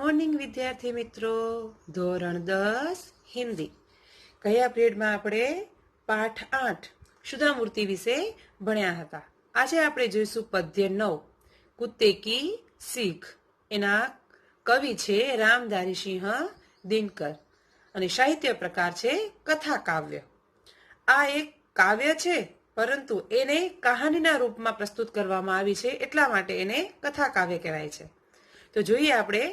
Morning વિદ્યાર્થી મિત્રો, ધોરણ 10 હિન્દી. ગયા પીરિયડમાં આપણે પાઠ 8 શુદ્ધામૂર્તિ વિશે ભણ્યા હતા. આજે આપણે જોઈશું પદ્ય 9 કુત્તે કી સીખ. એના કવિ છે રામધારીસિંહ દિનકર અને સાહિત્ય પ્રકાર છે કથા કાવ્ય. આ એક કાવ્ય છે, પરંતુ એને કહાનીના રૂપમાં પ્રસ્તુત કરવામાં આવી છે, એટલા માટે એને કથા કાવ્ય કહેવાય છે. तो જોઈએ આપણે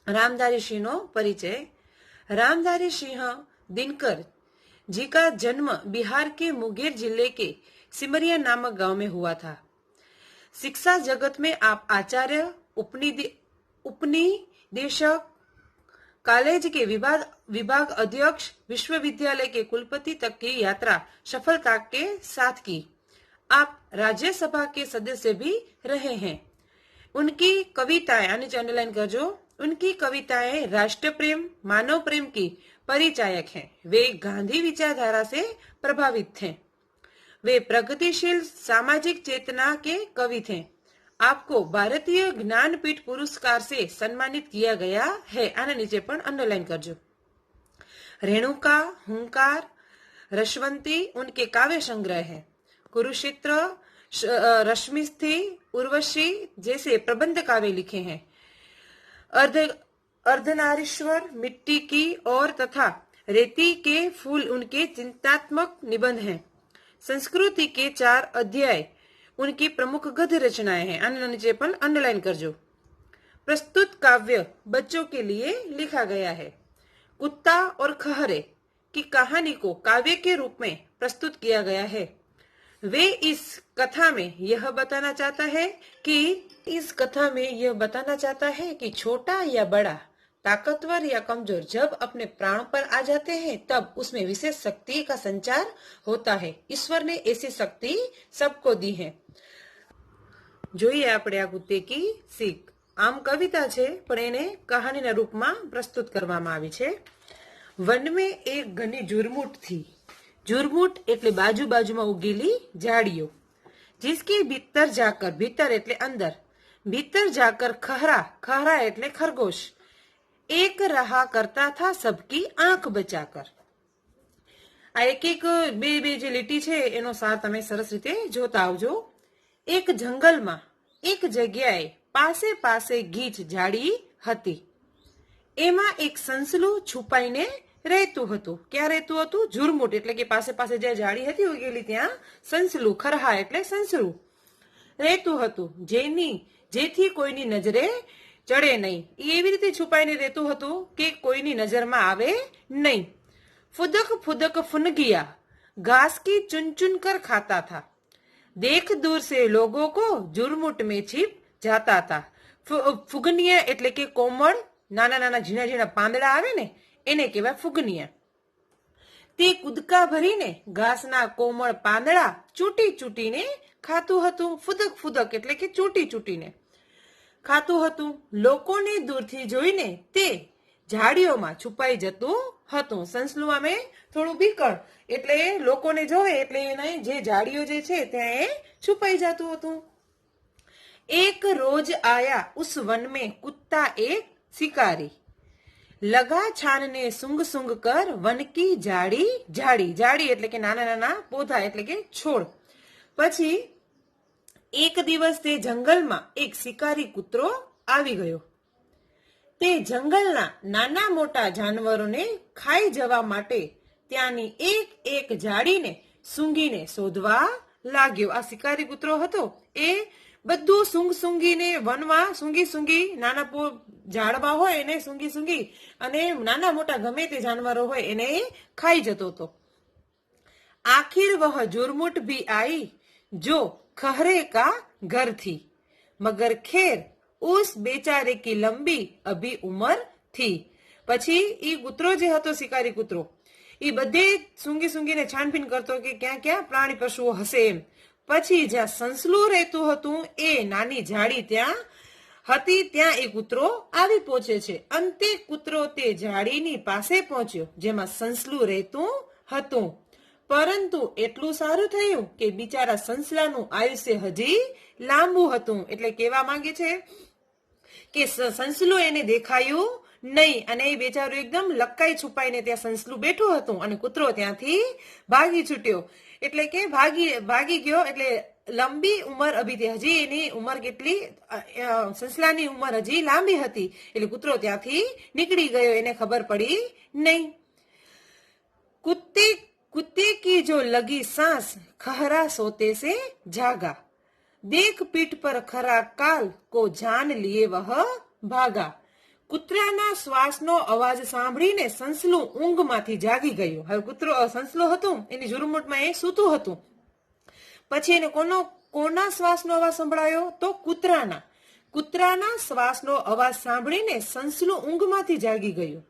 रामधारी सिंह परिचय। रामधारी सिंह दिनकर जी का जन्म बिहार के मुंगेर जिले के सिमरिया नामक गांव में हुआ था। शिक्षा जगत में आप आचार्य, उपनिदेशक, कॉलेज के विभाग अध्यक्ष, विश्वविद्यालय के कुलपति तक की यात्रा सफलता के साथ की। आप राज्यसभा के सदस्य भी रहे हैं। उनकी कविताएं, आने अंडरलाइन करजो, उनकी कविताएं राष्ट्र प्रेम, मानव प्रेम की परिचायक हैं। वे गांधी विचारधारा से प्रभावित थे। वे प्रगतिशील सामाजिक चेतना के कवि थे। आपको भारतीय ज्ञानपीठ पुरस्कार से सम्मानित किया गया है। आने नीचे पण अंडरलाइन करजो। रेणुका, हुंकार, रशवंती उनके काव्य संग्रह है। कुरुक्षेत्र, रश्मिस्थी, उर्वशी जैसे प्रबंध काव्य लिखे हैं। अर्धनारीश्वर, मिट्टी की और तथा रेती के फूल उनके चिंतात्मक निबंध हैं। संस्कृति के 4 अध्याय उनकी प्रमुख गद्य रचनाएं हैं। आने नीचे पर अंडरलाइन करजो। प्रस्तुत काव्य बच्चों के लिए लिखा गया है। कुत्ता और खहरे की कहानी को काव्य के रूप में प्रस्तुत किया गया है। वे इस कथा में यह बताना चाहता है कि छोटा या बड़ा, ताकतवर या कमजोर जब अपने प्राण पर आ जाते हैं तब उसमें विशेष शक्ति का संचार होता है। ईश्वर ने ऐसी शक्ति सबको दी है। જોઈએ આપણે આ કુત્તે કી શીખ. આમ કવિતા છે, પણ એને કહાનીના રૂપમાં પ્રસ્તુત કરવામાં આવી છે. वन में एक घनी झुरमुट थी. झुरमुट એટલે બાજુમાં ઉગેલી ઝાડીઓ. जिसके भीतर એટલે અંદર, भीतर जाकर खहरा એટલે खरगोश एक रहा करता था सबकी आंख बचाकर. આ એક બે જે લીટી છે એનો સાર તમે સરસ રીતે જોતા આવજો. એક જંગલમાં એક જગ્યાએ પાસે ગીચ ઝાડી હતી. એમાં એક સંસલું છુપાઈને રહેતું હતું. ક્યાં રહેતું હતું? ઝુરમુટ એટલે કે પાસે જે ઝાડી હતી ઉગેલી ત્યાં સંસલું, ખરહા એટલે સંસલું રહેતું હતું, જેથી કોઈની નજરે ચડે નહીં. એવી રીતે છુપાઈને રહેતું હતું કે કોઈની નજરમાં આવે નહીં. फुदक फुनगिया घास की चुन कर खाता था. देख दूर से लोगों को झुरमुट में छिप जाता था. फुगनिया એટલે કે કોમળ નાના ઝીણા પાંદડા આવે ને એને કહેવાય ફુગનિયા. તે કૂદકા ભરીને ઘાસના કોમળ પાંદડા ચૂંટીને ખાતું હતું. ફુદક એટલે કે ચૂંટીને ખાતું હતું. લોકોને દૂરથી જોઈને તે ઝાડીઓમાં છુપાઈ જતું હતું. સંસલું આમે થોડું બીકળ એટલે લોકોને જોવે એટલે એને જે ઝાડીઓ જે છે ત્યાં એ છુપાઈ જતું હતું. एक रोज आया उस वन में कुत्ता एक शिकारी. लगा छानने सूंघ कर वन की झाड़ी એટલે કે નાના પૌધા એટલે કે છોડ. પછી એક દિવસ તે જંગલમાં એક શિકારી કૂતરો આવી ગયો. તે જંગલના નાના મોટા જાનવરોને ખાઈ જવા માટે ત્યાંની એક ઝાડીને સૂંઘીને શોધવા લાગ્યો. આ શિકારી કૂતરો હતો એ બધું સૂંઘીને વનમાં સૂંઘી નાના ઝાડવા હોય એને સૂંઘી અને નાના મોટા ગમે તે જાનવરો હોય એને ખાઈ જતો હતો. आखिर वह झुरमुट भी आई जो खहरे का घर थी, मगर खैर उस बेचारे की लंबी अभी उम्र थी. પછી ઈ કૂતરો જે હતો શિકારી કૂતરો ઈ બધે સૂંઘીને છાનબીન કરતો કે ક્યાં પ્રાણી પશુઓ હશે એમ. પછી જ્યાં સંસલું રહેતું હતું એ નાની ઝાડી ત્યાં હતી, ત્યાં એ કૂતરો આવી પહોંચે છે. અંતે કૂતરો તે ઝાડીની પાસે પહોંચ્યો જેમાં સંસલું રહેતું હતું. પરંતુ એટલું સારું થયું કે બિચારા સંસલાનું આયુષ્ય હજી લાંબુ હતું. એટલે કહેવા માંગે છે કે સંસલું એને દેખાયું નહીં અને એ બેચારું એકદમ લકાઈ છુપાઈને ત્યાં સંસલું બેઠું હતું અને કૂતરો ત્યાંથી ભાગી છૂટ્યો. એટલે કે ભાગી ગયો. એટલે લંબી ઉંમર અભી હજી એની ઉંમર કેટલી, સંસલાની ઉંમર હજી લાંબી હતી એટલે કૂતરો ત્યાંથી નીકળી ગયો, એને ખબર પડી નહીં. कुत्ते की जो लगी सांस खहरा सोते से जागा, देख पीठ पर खरा काल को जान लिए वह भागा. કૂતરાના શ્વાસનો અવાજ સાંભળીને સંસલું ઊંઘમાંથી જાગી ગયું. હવે કૂતરો સંસલું હતું એની ઝુરમુટમાં એ સૂતું હતું. પછી એને કોના શ્વાસનો અવાજ સંભળાયો? તો કૂતરાના શ્વાસનો અવાજ સાંભળીને સંસલું ઊંઘમાંથી જાગી ગયું.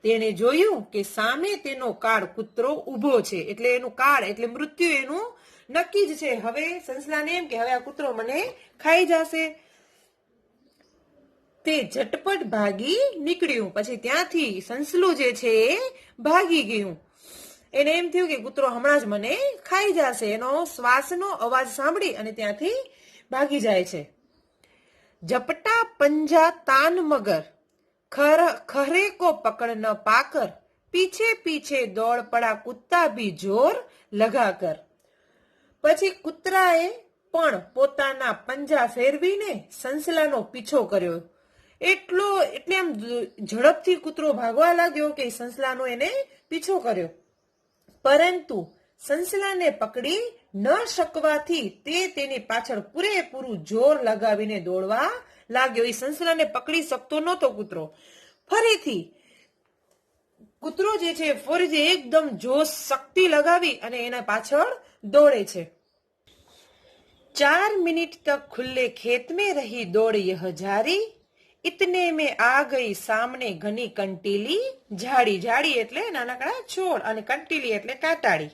તેણે જોયું કે સામે તેનો કાળ કૂતરો ઊભો છે. એટલે એનું કાળ એટલે મૃત્યુ એનું નક્કી જ છે. હવે સંસલાને એમ કે હવે આ કૂતરો મને ખાઈ જશે. તે ઝટપટ ભાગી નીકળ્યું. પછી ત્યાંથી સંસલું જે છે એ ભાગી ગયું. એને એમ થયું કે કૂતરો હમણાં જ મને ખાઈ જશે. એનો શ્વાસનો અવાજ સાંભળી અને ત્યાંથી ભાગી જાય છે. ઝપટા પંજા તાન મગર, खरे को पकड़ न पाकर, पीछे पीछे दौड़ पड़ा कुत्ता भी जोर लगाकर. પછી કૂતરાએ પણ પોતાના પંજા ફેરવીને સંસલાનો પીછો કર્યો. એટલે આમ ઝડપથી કૂતરો ભાગવા લાગ્યો કે સંસલાનો એને પીછો કર્યો. પરંતુ સંસલાને પકડી ન શકવાથી તે તેની પાછળ પૂરેપૂરું જોર લગાવીને દોડવા લાગ્યો. એ સંસલાને પકડી શકતો નહોતો કૂતરો. ફરીથી કૂતરો જે છે ફરીથી એકદમ જોશ શક્તિ લગાવી અને એના પાછળ દોડે છે. 4 मिनट तक खुले खेत में रही दौड़ यह जारी, इतने में आ गई सामने घनी कंटीली झाड़ी. झाड़ी એટલે નાનકડા છોડ અને કંટીલી એટલે કાંટાળી.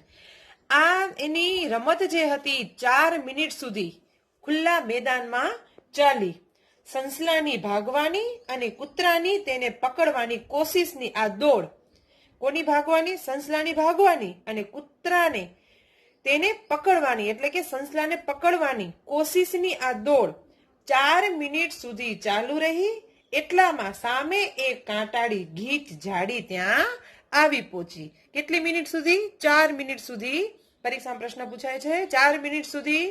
આ એની રમત જે હતી 4 મિનિટ સુધી ખુલ્લા મેદાનમાં ચાલી. સંસલાની ભાગવાની અને કૂતરાની તેને પકડવાની કોશિશની આ દોડ. કોની ભાગવાની? સંસલાની ભાગવાની અને કૂતરાને તેને પકડવાની એટલે કે સંસલાને પકડવાની કોશિશની આ દોડ 4 મિનિટ સુધી ચાલુ રહી. એટલામાં સામે એક કાંટાળી ગીચ ઝાડી ત્યાં આવી પહોંચી. કેટલી મિનિટ સુધી? 4 મિનિટ સુધી. પરીક્ષામાં પ્રશ્ન પૂછાય છે. 4 મિનિટ સુધી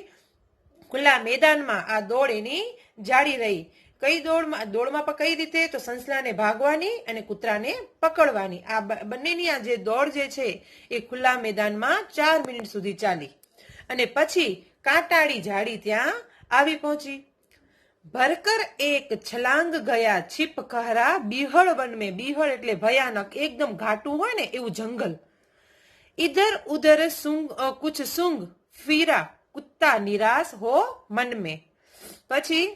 ખુલ્લા મેદાનમાં આ દોડ એની જાડી રહી. કઈ દોડમાં પણ કઈ રીતે? તો સંસલાને ભાગવાની અને કૂતરાને પકડવાની. આ બંનેની આ જે દોડ જે છે એ ખુલ્લા મેદાનમાં 4 મિનિટ સુધી ચાલી અને પછી કાંટાળી ઝાડી ત્યાં આવી પહોંચી. ભરકર એક છલાંગ ગયા छिप कहरा बीहड़ वन में. बीहड़ એટલે ભયાનક એકદમ ઘાટું હોય ને એવું જંગલ. इधर उधर कुछ सूंघ फिरा कुत्ता निराश हो मन में. પછી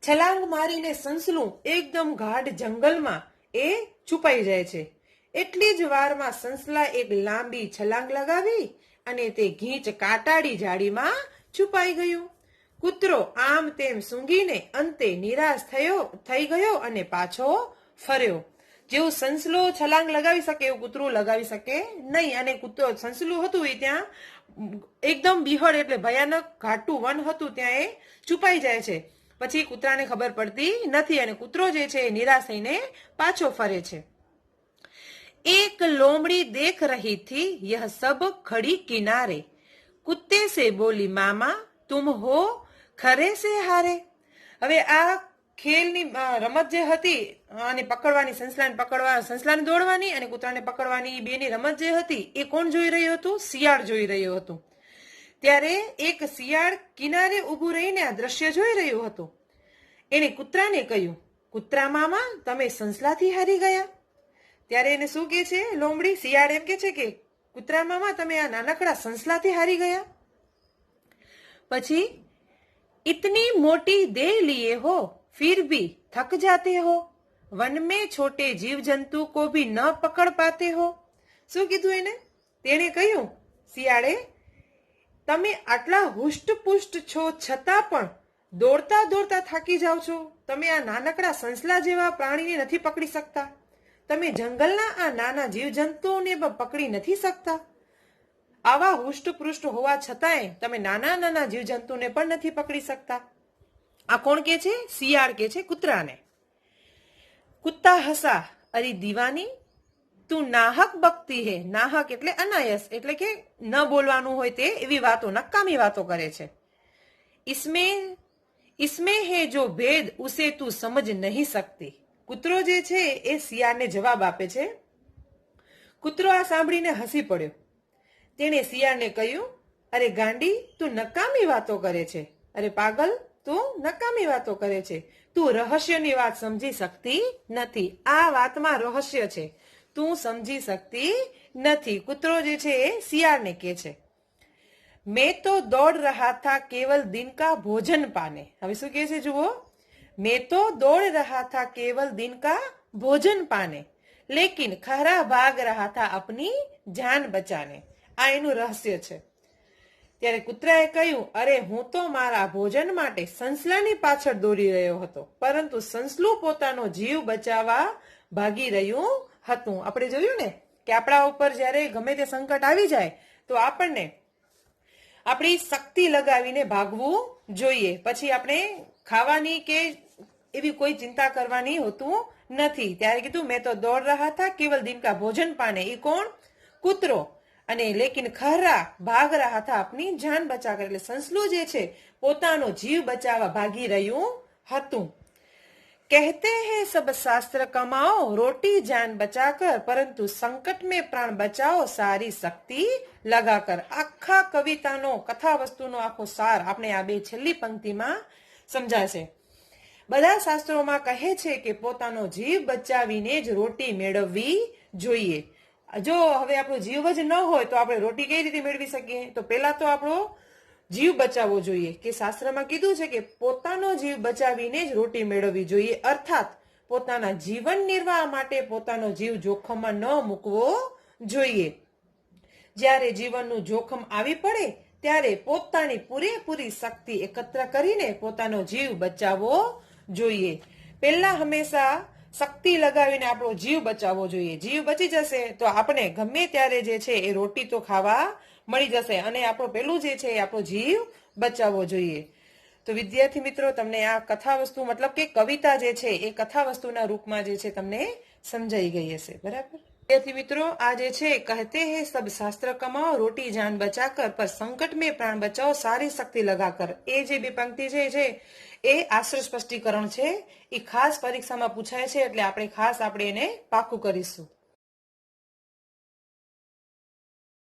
છલાંગ મારીને સંસલું એકદમ ગાઢ જંગલમાં એ છુપાઈ જાય છે. એટલી જ વારમાં સંસલા એક લાંબી છલાંગ લગાવી અને તે ગીચ કાંટાળી ઝાડીમાં છુપાઈ ગયું. કૂતરો આમ તેમ સૂંઘીને અંતે નિરાશ થઈ ગયો અને પાછો ફર્યો. જેવું સંસલો છલાંગ લગાવી શકે એવું કૂતરું લગાવી શકે નહીં. અને કૂતરો સંસલું હતું એ ત્યાં એકદમ બીહડ એટલે ભયાનક ઘાટું વન હતું ત્યાં એ છુપાઈ જાય છે. પછી કૂતરાને ખબર પડતી નથી અને કૂતરો જે છે એ નિરાશ થઈને પાછો ફરે છે. એક લોમડી દેખ રહી थी यह सब खड़ी किनारे, कुत्ते से बोली मामा तुम हो खरे से हारे. હવે આ ખેલની રમત જે હતી અને પકડવાની, સંસલાને દોડવાની અને કૂતરાને પકડવાની બેની રમત જે હતી એ કોણ જોઈ રહ્યું હતું? શિયાળ જોઈ રહ્યું હતું. ત્યારે એક શિયાળ કિનારે ઊભું રહીને આ દ્રશ્ય જોઈ રહ્યું હતું. એને કૂતરાને કહ્યું, કૂતરા મામા તમે સંસલાથી હારી ગયા. ત્યારે એને શું કહે છે લોમડી? શિયાળ એમ કે છે કે કૂતરા મામા તમે આ નાનકડા સંસલાથી હારી ગયા. પછી इतनी मोटी देह लिए हो फिर भी थक जाते हो, वन में छोटे जीव जंतु को भी न पकड़ पाते हो. શું કીધું એને? તેણે કહ્યું શિયાળે તમે આટલા હુષ્ટપુષ્ટ છો છતાં પણ દોડતા દોડતા થાકી જાઓ છો. તમે આ નાનકડા સંસલા જેવા પ્રાણીને નથી પકડી શકતા. તમે જંગલના આ નાના જીવજંતુઓને પણ પકડી નથી શકતા. આવા હુષ્ટપૃષ્ટ હોવા છતાંય તમે નાના નાના જીવજંતુને પણ નથી પકડી શકતા. આ કોણ કે છે? શિયાળ કે છે કૂતરાને. કુત્તા હસા અરે દીવાની, તું નાહક બકતી હે. નાહક એટલે અનાયસ, એટલે કે ન બોલવાનું હોય તે એવી વાતો, નકામી વાતો કરે છે. इसमें है जो भेद उसे तू समझ नहीं सकती. કૂતરો જે છે એ શિયાળને જવાબ આપે છે. કૂતરો આ સાંભળીને હસી પડ્યો. તેણે શિયાળને કહ્યું, અરે ગાંડી, તું નકામી વાતો કરે છે. અરે પાગલ, તું નકામી વાતો કરે છે. તું રહસ્યની વાત સમજી શકતી નથી. આ વાતમાં રહસ્ય છે, તું સમજી શકતી નથી. કૂતરો જે છે એ શિયાળને કહે છે. મેં તો દોડ રહા થા કેવલ દિન કા ભોજન પાને. હવે શું કહે છે જુઓ, મેં તો દોડ રહા થા કેવલ દિન કા ભોજન પાને, લેકિન ખરા ભાગ રહા થા અપની જાન બચાને. આ એનું રહસ્ય છે. ત્યારે કૂતરાએ કહ્યું, અરે હું તો મારા ભોજન માટે સંસલાની પાછળ દોડી રહ્યો હતો, પરંતુ સંસલું પોતાનો જીવ બચાવવા ભાગી રહ્યું હતું. આપણે જોયું ને કે આપણા ઉપર જ્યારે ગમે તે સંકટ આવી જાય તો આપણને આપણી શક્તિ લગાવીને ભાગવું જોઈએ. પછી આપણે ખાવાની કે એવી કોઈ ચિંતા કરવાની હોતું નથી. ત્યારે કીધું, મેં તો દોડ રહા થા કેવલ દિન કા ભોજન પાને. એ કોણ? કૂતરો. અને લેકિન ખરા ભાગ રહા થા આપની જાન બચાવર, એટલે સંસલું જે છે પોતાનો જીવ બચાવવા ભાગી રહ્યું હતું. કહેતે હૈ સબ શાસ્ત્ર કમાઓ રોટી જાન બચાકર, પરંતુ સંકટ મેં પ્રાણ બચાવો સારી શક્તિ લગાકર. આખા કવિતાનો, કથા વસ્તુનો આખો સાર આપણે આ બે છેલ્લી પંક્તિમાં સમજાશે. બધા શાસ્ત્રોમાં કહે છે કે પોતાનો જીવ બચાવીને જ રોટી મેળવવી જોઈએ. જો હવે આપણો જીવ જ ન હોય તો આપણે રોટી કઈ રીતે મેળવી શકીએ? તો પહેલા તો આપણો જીવ બચાવવો જોઈએ. કે શાસ્ત્રમાં કીધું છે કે પોતાનો જીવ બચાવીને જ રોટી મેળવવી જોઈએ, અર્થાત પોતાના જીવન નિર્વાહ માટે પોતાનો જીવ જોખમમાં ન મૂકવો જોઈએ. જ્યારે જીવનનું જોખમ આવી પડે ત્યારે પોતાની પૂરેપૂરી શક્તિ એકત્ર કરીને પોતાનો જીવ બચાવવો જોઈએ. પહેલા હંમેશા શક્તિ લગાવીને આપણો જીવ બચાવવો જોઈએ. જીવ બચી જશે તો આપણે ગમે ત્યારે જે છે એ રોટી તો ખાવા મળી જશે, અને આપણો પેલું જે છે એ આપણો જીવ બચાવવો જોઈએ. તો વિદ્યાર્થી મિત્રો, તમને આ કથા વસ્તુ મતલબ કે કવિતા જે છે એ કથા વસ્તુના રૂપમાં જે છે તમને સમજાઈ ગઈ હશે. બરાબર વિદ્યાર્થી મિત્રો, આ જે છે કહેતે હે સબ શાસ્ત્ર કમાઓ રોટી જાન બચાકર, પર સંકટ में प्राण बचाओ सारी शक्ति लगाकर. એ જે બે પંક્તિ છે એ આશ્રય સ્પષ્ટીકરણ છે. એ ખાસ પરીક્ષામાં પૂછાય છે, એટલે આપણે ખાસ એને પાકું કરીશું.